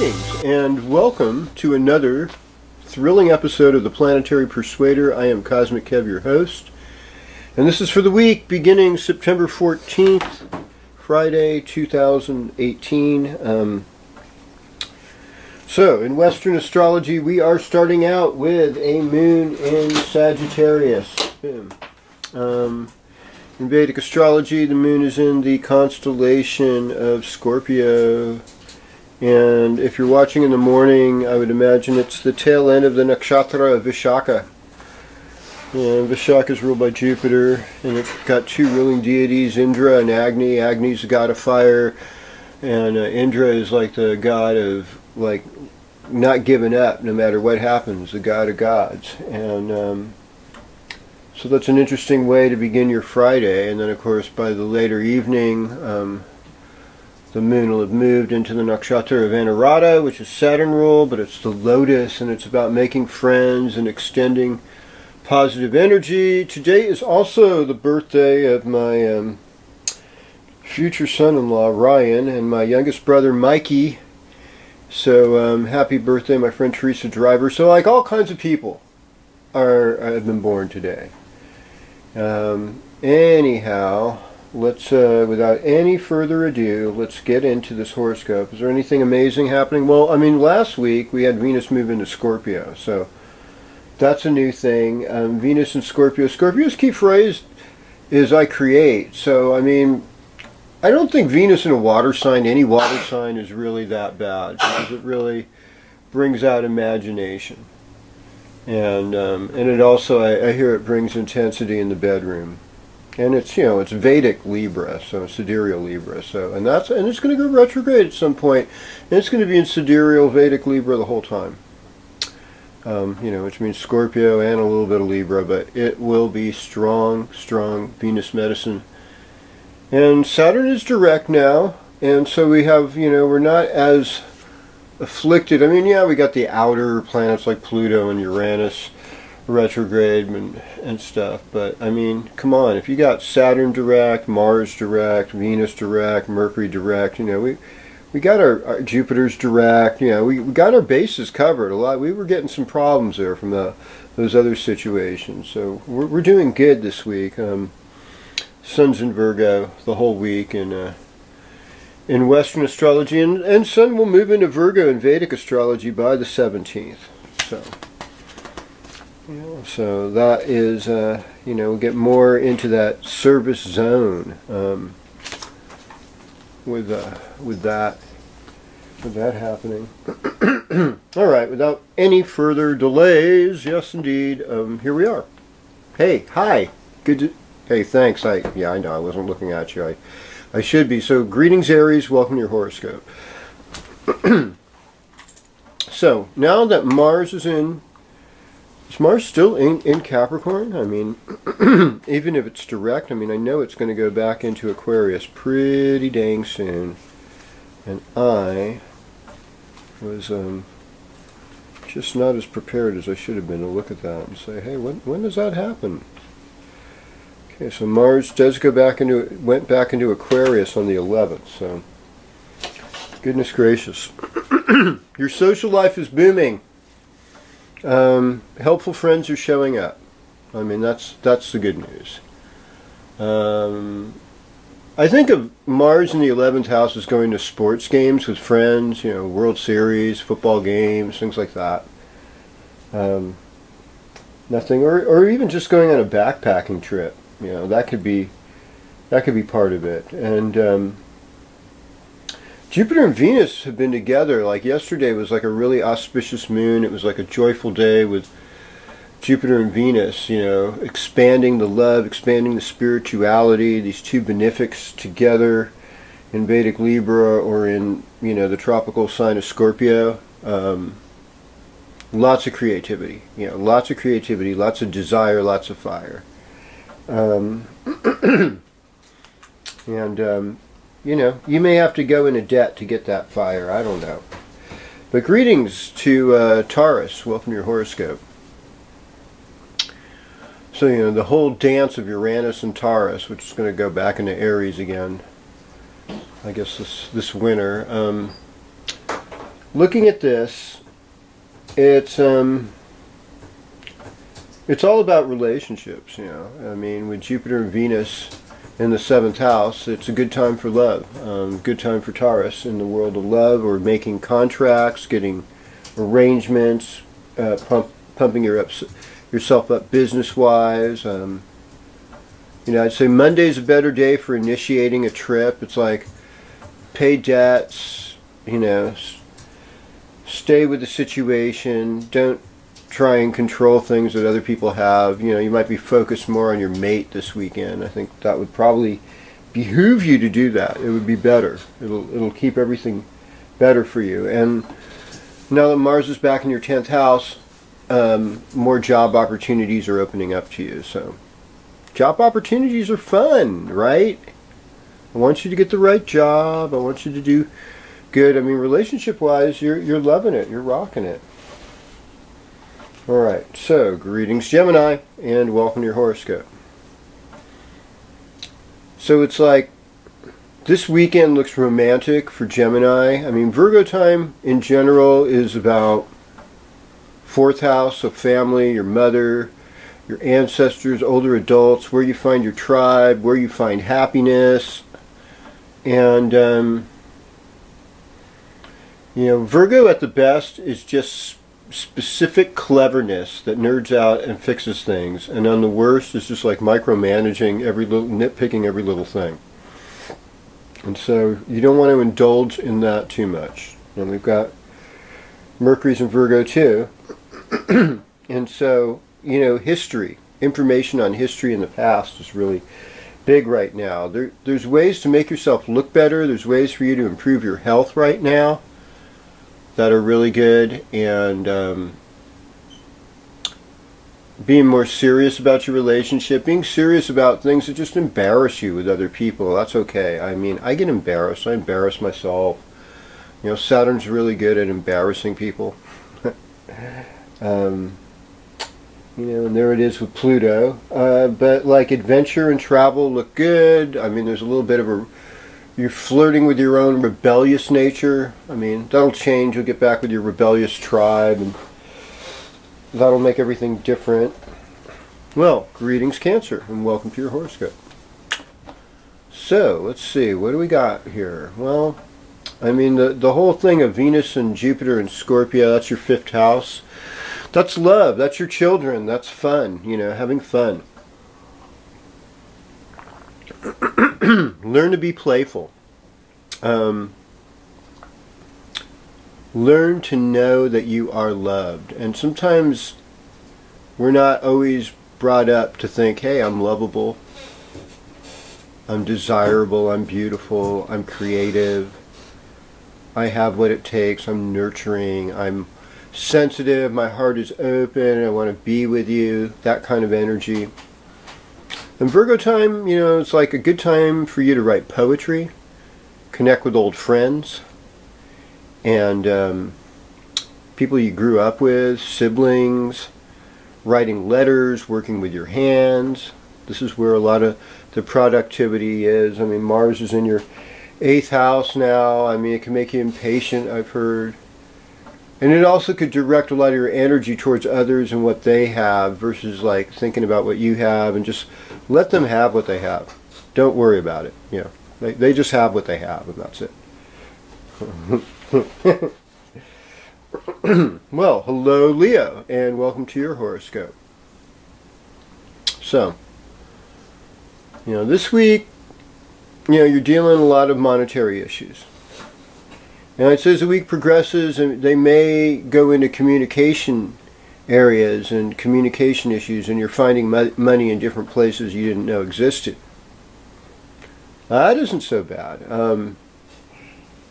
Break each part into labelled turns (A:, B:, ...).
A: Greetings and welcome to another thrilling episode of the Planetary Persuader. I am Cosmic Kev, your host, and this is for the week beginning September 14th, Friday, 2018. So, in Western astrology, we are starting out with a moon in Sagittarius. Boom. In Vedic astrology, the moon is in the constellation of Scorpio. And if you're watching in the morning, I would imagine it's the tail end of the nakshatra of Vishaka. And Vishaka is ruled by Jupiter, and it's got two ruling deities, Indra and Agni. Agni's the god of fire, and Indra is like the god of like not giving up no matter what happens, the god of gods. And so that's an interesting way to begin your Friday. And then, of course, by the later evening, the moon will have moved into the nakshatra of Anuradha, which is Saturn rule, but it's the lotus, and it's about making friends and extending positive energy. Today is also the birthday of my future son-in-law, Ryan, and my youngest brother, Mikey. So happy birthday, my friend Teresa Driver. So like all kinds of people have been born today. Anyhow, let's, without any further ado, let's get into this horoscope. Is there anything amazing happening? Well, I mean, last week we had Venus move into Scorpio, so that's a new thing. Venus and Scorpio. Scorpio's key phrase is I create. So, I mean, I don't think Venus in a water sign, any water sign, is really that bad, because it really brings out imagination. And it also, I hear it brings intensity in the bedroom. And it's, you know, it's Vedic Libra, so sidereal Libra. So, and it's going to go retrograde at some point. And it's going to be in sidereal Vedic Libra the whole time. Which means Scorpio and a little bit of Libra, but it will be strong Venus medicine. And Saturn is direct now, and so we have, we're not as afflicted. I mean, yeah, we got the outer planets like Pluto and Uranus retrograde and stuff, but I mean, come on, if you got Saturn direct, Mars direct, Venus direct, Mercury direct, we got our Jupiter's direct, we got our bases covered a lot. We were getting some problems there from those other situations, so we're doing good this week. Sun's in Virgo the whole week in Western astrology, and Sun will move into Virgo in Vedic astrology by the 17th. So that is, we'll get more into that service zone with that happening. All right, without any further delays, yes indeed, here we are. Hey, hi, hey, thanks. I know I wasn't looking at you. I should be. So, greetings, Aries. Welcome to your horoscope. So now that Mars is Mars still in Capricorn? I mean, even if it's direct, I mean, I know it's going to go back into Aquarius pretty dang soon. And I was just not as prepared as I should have been to look at that and say, hey, when does that happen? Okay, so Mars does went back into Aquarius on the 11th, so goodness gracious. Your social life is booming. Helpful friends are showing up. I mean, that's the good news. I think of Mars in the 11th house as going to sports games with friends, World Series, football games, things like that. Nothing, or even just going on a backpacking trip. That could be part of it. And Jupiter and Venus have been together. Like yesterday was like a really auspicious moon. It was like a joyful day with Jupiter and Venus, expanding the love, expanding the spirituality, these two benefics together in Vedic Libra or in, the tropical sign of Scorpio. Lots of creativity, lots of desire, lots of fire. You may have to go into debt to get that fire. I don't know. But greetings to Taurus. Welcome to your horoscope. So, the whole dance of Uranus and Taurus, which is going to go back into Aries again, I guess this winter. looking at this, it's all about relationships, you know. I mean, with Jupiter and Venus in the 7th house, it's a good time for love. Good time for Taurus in the world of love, or making contracts, getting arrangements, pumping yourself up business-wise. You know, I'd say Monday's a better day for initiating a trip. It's like pay debts, you know, stay with the situation. Don't try and control things that other people have. You know, you might be focused more on your mate this weekend. I think that would probably behoove you to do that. It would be better. It'll keep everything better for you. And now that Mars is back in your 10th house, more job opportunities are opening up to you. So job opportunities are fun, right? I want you to get the right job. I want you to do good. I mean, relationship-wise, you're loving it. You're rocking it. All right. So, greetings, Gemini, and welcome to your horoscope. So it's like this weekend looks romantic for Gemini. I mean, Virgo time in general is about 4th house, so family, your mother, your ancestors, older adults, where you find your tribe, where you find happiness. And, you know, Virgo at the best is just specific cleverness that nerds out and fixes things. And on the worst is just like micromanaging nitpicking every little thing. And so you don't want to indulge in that too much. And we've got Mercury's in Virgo too. And so, you know, history, information on history in the past is really big right now. There's ways to make yourself look better. There's ways for you to improve your health right now that are really good. And being more serious about your relationship, being serious about things that just embarrass you with other people, that's okay. I mean, I get embarrassed. I embarrass myself. You know, Saturn's really good at embarrassing people. You know, and there it is with Pluto. But like adventure and travel look good. I mean, there's a little bit of you're flirting with your own rebellious nature. I mean, that'll change. You'll get back with your rebellious tribe, and that'll make everything different. Well, greetings, Cancer, and welcome to your horoscope. So, let's see. What do we got here? Well, I mean, the whole thing of Venus and Jupiter and Scorpio, that's your 5th house. That's love. That's your children. That's fun. You know, having fun. Learn to be playful. Learn to know that you are loved. And sometimes we're not always brought up to think, hey, I'm lovable. I'm desirable. I'm beautiful. I'm creative. I have what it takes. I'm nurturing. I'm sensitive, my heart is open, I want to be with you, that kind of energy. And Virgo time, you know, it's like a good time for you to write poetry, connect with old friends, and people you grew up with, siblings, writing letters, working with your hands. This is where a lot of the productivity is. I mean, Mars is in your 8th house now. I mean, it can make you impatient, I've heard. And it also could direct a lot of your energy towards others and what they have versus like thinking about what you have, and just let them have what they have. Don't worry about it. You know, they just have what they have, and that's it. Well, hello Leo, and welcome to your horoscope. So, you know, this week, you know, you're dealing with a lot of monetary issues. And it says the week progresses, and they may go into communication areas and communication issues, and you're finding money in different places you didn't know existed. That isn't so bad.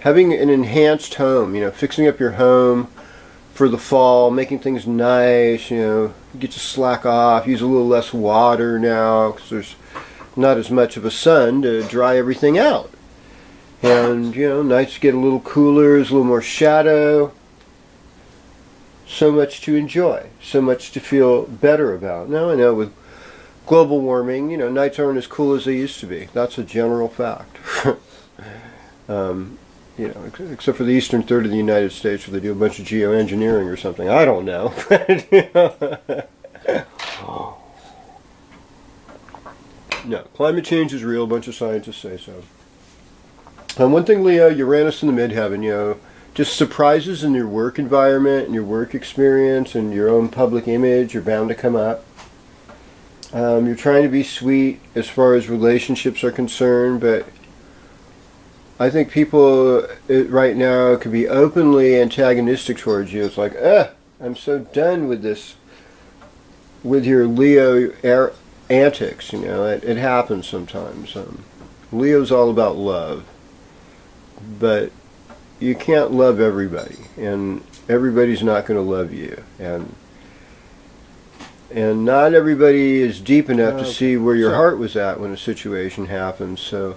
A: Having an enhanced home, you know, fixing up your home for the fall, making things nice, you know, you get to slack off, use a little less water now because there's not as much of a sun to dry everything out. And, you know, nights get a little cooler, there's a little more shadow. So much to enjoy, so much to feel better about. Now I know with global warming, you know, nights aren't as cool as they used to be. That's a general fact. you know, except for the eastern third of the United States where they do a bunch of geoengineering or something. I don't know. No, climate change is real. A bunch of scientists say so. One thing, Leo, Uranus in the midheaven, you know, just surprises in your work environment and your work experience and your own public image are bound to come up. You're trying to be sweet as far as relationships are concerned, but I think people right now could be openly antagonistic towards you. It's like, I'm so done with this, with your Leo antics, you know. It happens sometimes. Leo's all about love, but you can't love everybody, and everybody's not going to love you, and not everybody is deep enough to see where your heart was at when a situation happens, so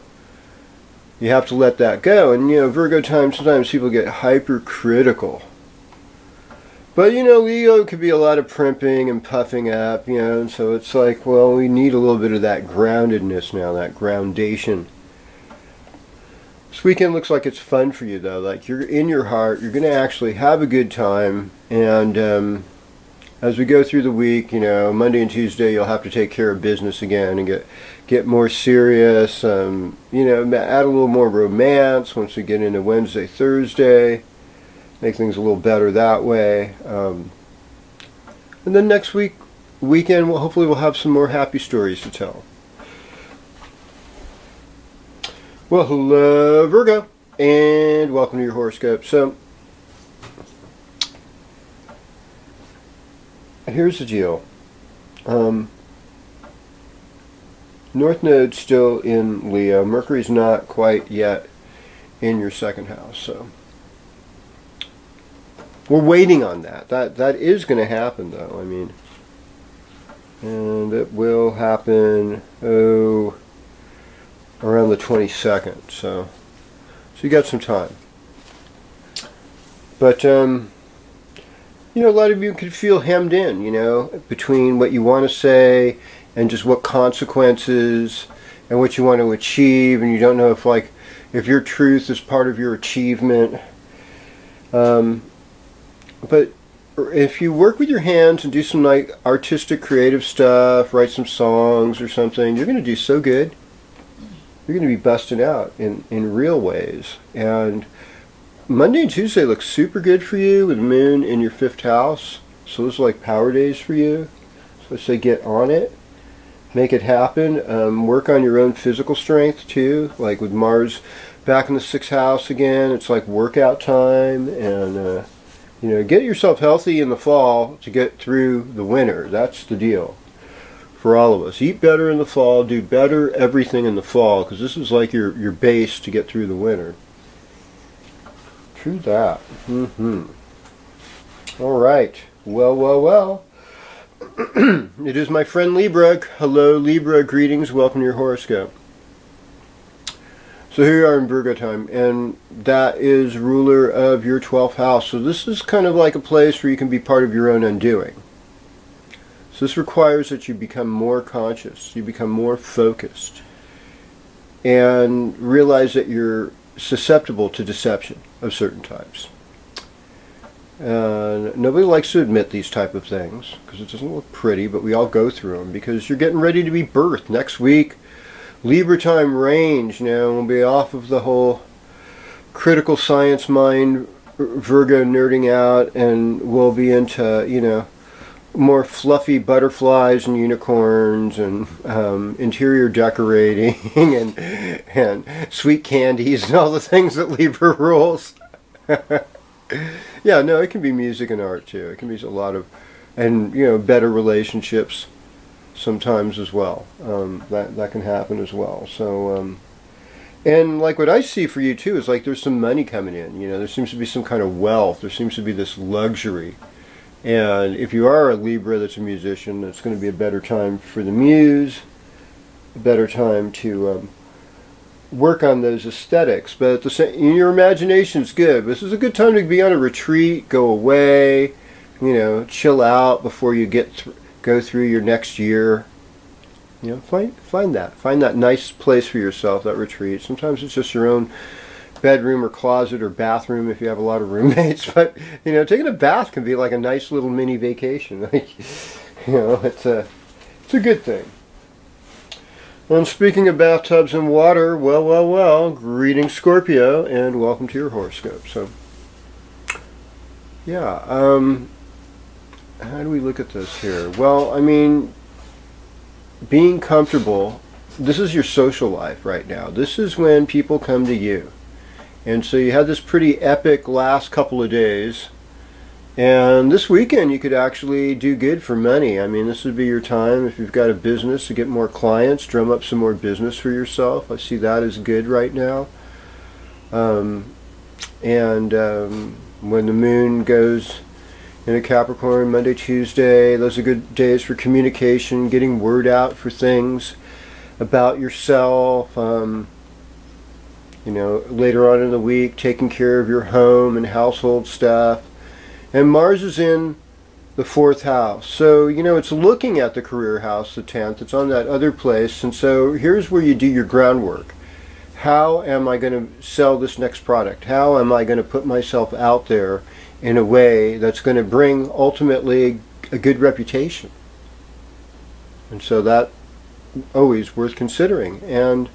A: you have to let that go. And, you know, Virgo time, sometimes people get hypercritical. But, you know, Leo could be a lot of primping and puffing up, you know, and so it's like, well, we need a little bit of that groundedness now, that groundation. This weekend looks like it's fun for you, though. Like, you're in your heart, you're going to actually have a good time, and as we go through the week, you know, Monday and Tuesday, you'll have to take care of business again and get more serious, you know, add a little more romance once we get into Wednesday, Thursday, make things a little better that way. And then next weekend, hopefully we'll have some more happy stories to tell. Well, hello, Virgo, and welcome to your horoscope. So, here's the deal. North Node's still in Leo. Mercury's not quite yet in your second house, so we're waiting on that. That is going to happen, though. I mean, and it will happen around the 22nd. So you got some time. But you know, a lot of you could feel hemmed in, you know, between what you want to say and just what consequences and what you want to achieve, and you don't know if your truth is part of your achievement. But if you work with your hands and do some like artistic, creative stuff, write some songs or something, you're going to do so good. You're going to be busting out in real ways. And Monday and Tuesday look super good for you with Moon in your 5th house. So those are like power days for you. So I say get on it. Make it happen. Work on your own physical strength too. Like with Mars back in the 6th house again, it's like workout time. And, you know, get yourself healthy in the fall to get through the winter. That's the deal for all of us. Eat better in the fall. Do better everything in the fall, because this is like your base to get through the winter. True that. All right. Well. It is my friend Libra. Hello, Libra. Greetings. Welcome to your horoscope. So here you are in Virgo time, and that is ruler of your 12th house. So this is kind of like a place where you can be part of your own undoing. So this requires that you become more conscious, you become more focused, and realize that you're susceptible to deception of certain types. Nobody likes to admit these type of things because it doesn't look pretty, but we all go through them because you're getting ready to be birthed next week. Libra time range, you know, we'll be off of the whole critical science mind, Virgo nerding out, and we'll be into, you know, more fluffy butterflies and unicorns and interior decorating and sweet candies and all the things that Libra rules. Yeah, no, it can be music and art too. It can be a lot of, and you know, better relationships sometimes as well. That can happen as well. So, and like what I see for you too is like there's some money coming in. You know, there seems to be some kind of wealth. There seems to be this luxury. And if you are a Libra that's a musician, it's going to be a better time for the muse, a better time to work on those aesthetics. But at the same, your imagination's good. This is a good time to be on a retreat, go away, you know, chill out before you go through your next year. You know, find that nice place for yourself, that retreat. Sometimes it's just your own bedroom or closet or bathroom if you have a lot of roommates. But taking a bath can be like a nice little mini vacation. Like, it's a good thing. And speaking of bathtubs and water, well, greetings Scorpio, and welcome to your horoscope. So, yeah, how do we look at this here? Well, I mean, being comfortable, this is your social life right now. This is when people come to you. And so you had this pretty epic last couple of days. And this weekend you could actually do good for money. I mean, this would be your time if you've got a business to get more clients, drum up some more business for yourself. I see that as good right now. When the moon goes into Capricorn, Monday, Tuesday, those are good days for communication, getting word out for things about yourself. Later on in the week, taking care of your home and household stuff. And Mars is in the 4th house. So, it's looking at the career house, the 10th. It's on that other place. And so here's where you do your groundwork. How am I going to sell this next product? How am I going to put myself out there in a way that's going to bring ultimately a good reputation? And so that always worth considering. And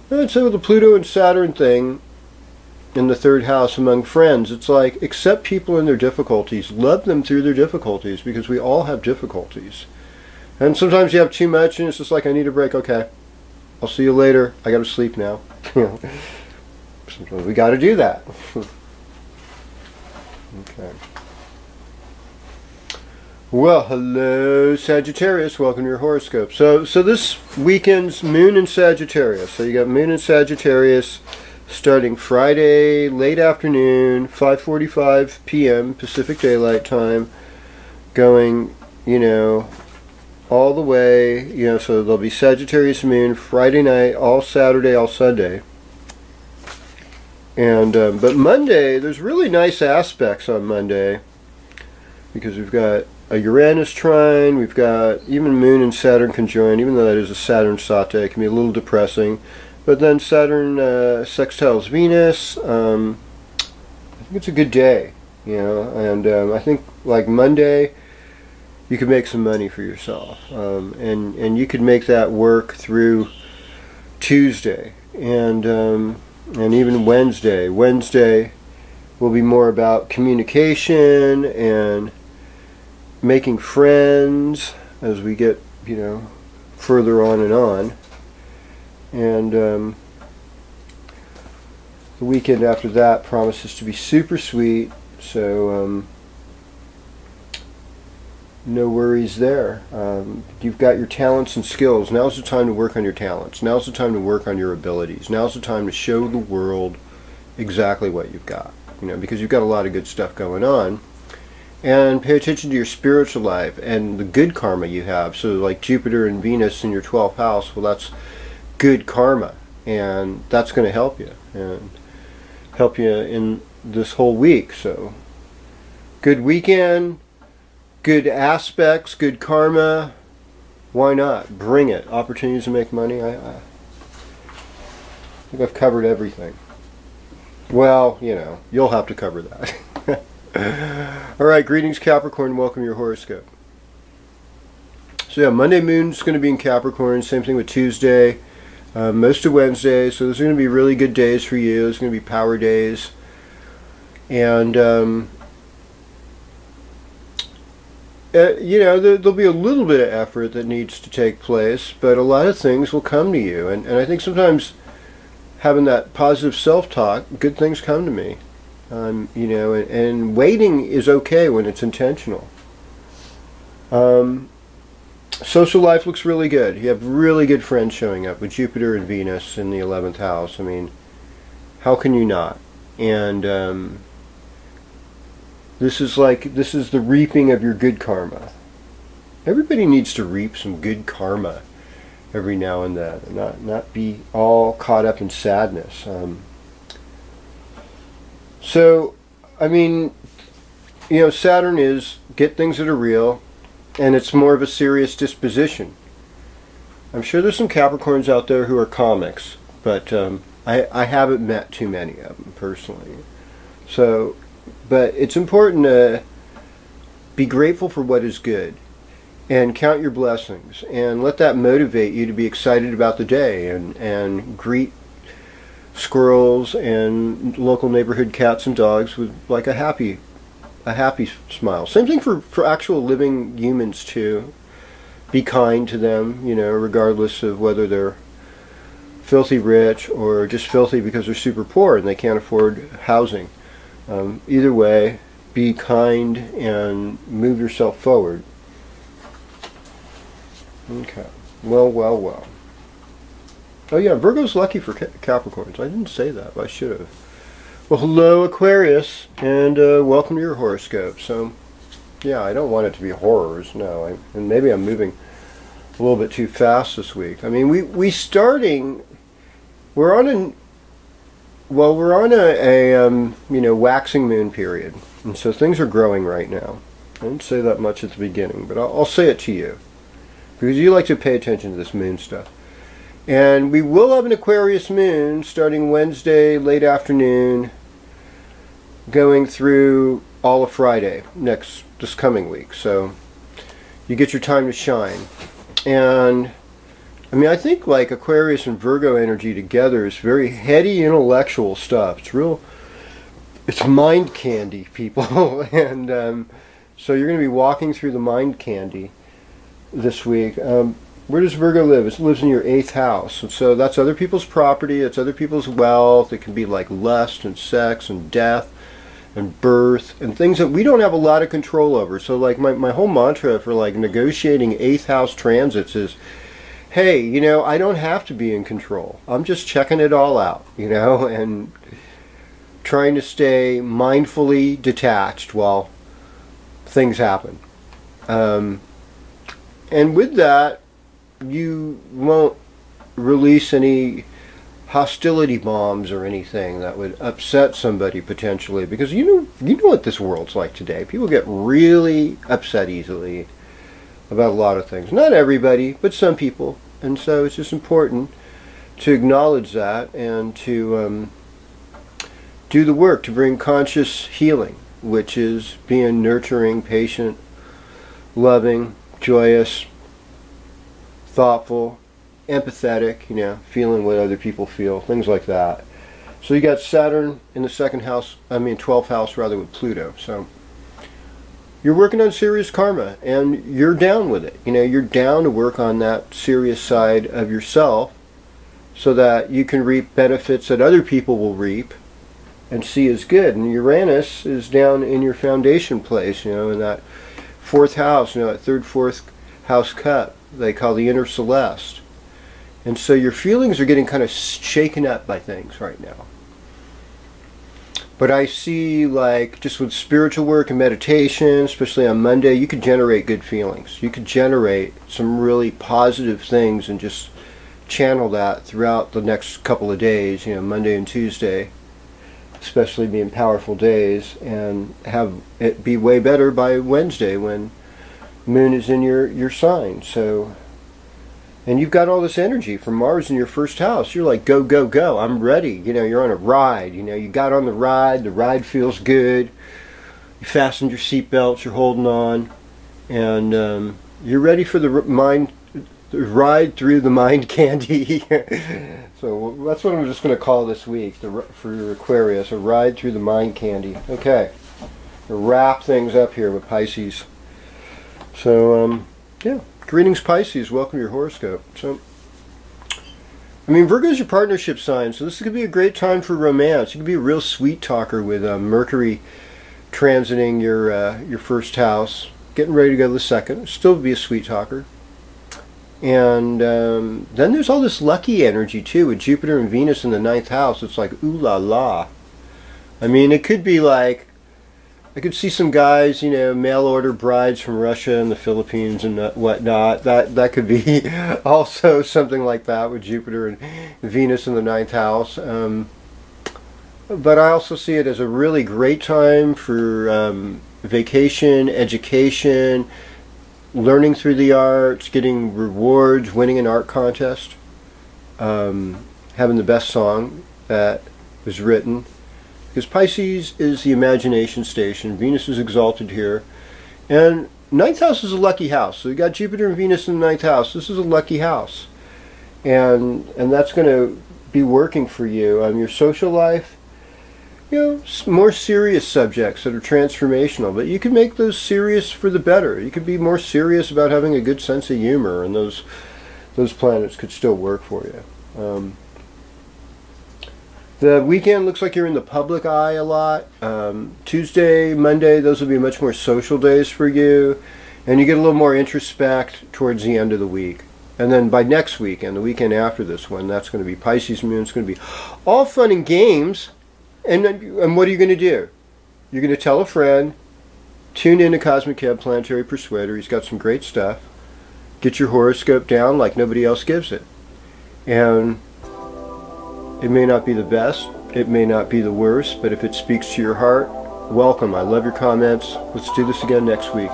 A: I'd say with the Pluto and Saturn thing, in the 3rd house among friends, it's like accept people in their difficulties, love them through their difficulties, because we all have difficulties. And sometimes you have too much and it's just like, I need a break. Okay, I'll see you later, I gotta sleep now. Sometimes we gotta do that. Okay. Well, hello Sagittarius, welcome to your horoscope. So this weekend's moon in Sagittarius. So you got moon in Sagittarius starting Friday, late afternoon, 5:45 p.m. Pacific Daylight Time, going, all the way, so there'll be Sagittarius moon Friday night, all Saturday, all Sunday. And, but Monday, there's really nice aspects on Monday, because we've got a Uranus trine, we've got even Moon and Saturn conjoined, even though that is a Saturn sate, it can be a little depressing. But then Saturn sextiles Venus. I think it's a good day, and I think like Monday, you could make some money for yourself, and you could make that work through Tuesday, and even Wednesday. Wednesday will be more about communication and making friends as we get, further on and on. And the weekend after that promises to be super sweet, so no worries there. You've got your talents and skills. Now's the time to work on your talents. Now's the time to work on your abilities. Now's the time to show the world exactly what you've got, because you've got a lot of good stuff going on. And pay attention to your spiritual life and the good karma you have. So like Jupiter and Venus in your 12th house, well, that's good karma, and that's going to help you in this whole week. So good weekend, good aspects, good karma. Why not bring it? Opportunities to make money. I think I've covered everything. Well, you'll have to cover that. All right, greetings Capricorn, welcome to your horoscope. So yeah, Monday moon's going to be in Capricorn, same thing with Tuesday. Most of Wednesday, so those are going to be really good days for you. Those are going to be power days. And, there'll be a little bit of effort that needs to take place, but a lot of things will come to you. And I think sometimes having that positive self-talk, good things come to me. And waiting is okay when it's intentional. Social life looks really good. You have really good friends showing up with Jupiter and Venus in the 11th house. I mean, how can you not? And this is the reaping of your good karma. Everybody needs to reap some good karma every now and then, and not be all caught up in sadness. So, I mean, Saturn is get things that are real, and it's more of a serious disposition. I'm sure there's some Capricorns out there who are comics, but I haven't met too many of them personally. So, but it's important to be grateful for what is good and count your blessings and let that motivate you to be excited about the day and greet squirrels and local neighborhood cats and dogs with like a happy smile. Same thing for actual living humans too. Be kind to them, regardless of whether they're filthy rich or just filthy because they're super poor and they can't afford housing. Either way, be kind and move yourself forward. Okay. Well. Oh yeah, Virgo's lucky for Capricorns. I didn't say that, but I should have. Well, hello Aquarius, and welcome to your horoscope. So, yeah, I don't want it to be horrors, no. And maybe I'm moving a little bit too fast this week. I mean, we're on a waxing moon period, and so things are growing right now. I didn't say that much at the beginning, but I'll say it to you because you like to pay attention to this moon stuff. And we will have an Aquarius moon starting Wednesday late afternoon, going through all of Friday this coming week. So you get your time to shine. And I mean, I think like Aquarius and Virgo energy together is very heady intellectual stuff. It's mind candy, people. And so you're going to be walking through the mind candy this week. Where does Virgo live? It lives in your 8th house. And so that's other people's property. It's other people's wealth. It can be like lust and sex and death and birth and things that we don't have a lot of control over. So like my whole mantra for like negotiating 8th house transits is, hey, I don't have to be in control. I'm just checking it all out, and trying to stay mindfully detached while things happen. And with that, you won't release any hostility bombs or anything that would upset somebody potentially, because you know what this world's like today. People get really upset easily about a lot of things. Not everybody, but some people. And so it's just important to acknowledge that and to do the work to bring conscious healing, which is being nurturing, patient, loving, joyous, thoughtful, empathetic, feeling what other people feel, things like that. So you got Saturn in the 12th house rather, with Pluto. So you're working on serious karma and you're down with it. You're down to work on that serious side of yourself so that you can reap benefits that other people will reap and see as good. And Uranus is down in your foundation place, in that 4th house, that 3rd, 4th house cut they call the inner celeste. And so your feelings are getting kind of shaken up by things right now. But I see, like, just with spiritual work and meditation, especially on Monday, you could generate good feelings. You could generate some really positive things and just channel that throughout the next couple of days, Monday and Tuesday, especially being powerful days, and have it be way better by Wednesday when Moon is in your sign. So, and you've got all this energy from Mars in your 1st house. You're like, go, go, go. I'm ready. You're on a ride. You got on the ride feels good. You fastened your seatbelts, you're holding on, and you're ready for the ride through the mind candy. So that's what I'm just going to call this week for Aquarius, a ride through the mind candy. Okay, we'll wrap things up here with Pisces. So, yeah, greetings Pisces, welcome to your horoscope. So, I mean, Virgo's your partnership sign, so this could be a great time for romance. You could be a real sweet talker with Mercury transiting your 1st house, getting ready to go to the 2nd, still be a sweet talker. And then there's all this lucky energy too, with Jupiter and Venus in the 9th house. It's like, ooh la la. I mean, it could be like, I could see some guys, mail order brides from Russia and the Philippines and whatnot. That could be also something like that with Jupiter and Venus in the 9th house. But I also see it as a really great time for vacation, education, learning through the arts, getting rewards, winning an art contest, having the best song that was written, because Pisces is the imagination station. Venus is exalted here, and ninth house is a lucky house. So you got Jupiter and Venus in the ninth house. This is a lucky house, and that's going to be working for you on your social life. More serious subjects that are transformational, but you can make those serious for the better. You could be more serious about having a good sense of humor, and those planets could still work for you. The weekend looks like you're in the public eye a lot. Tuesday, Monday, those will be much more social days for you, and you get a little more introspect towards the end of the week. And then by next week and the weekend after this one, that's going to be Pisces moon. It's going to be all fun and games. And what are you going to do? You're going to tell a friend, tune in to Cosmic Cab Planetary Persuader. He's got some great stuff. Get your horoscope down like nobody else gives it. And it may not be the best, it may not be the worst, but if it speaks to your heart, welcome. I love your comments. Let's do this again next week.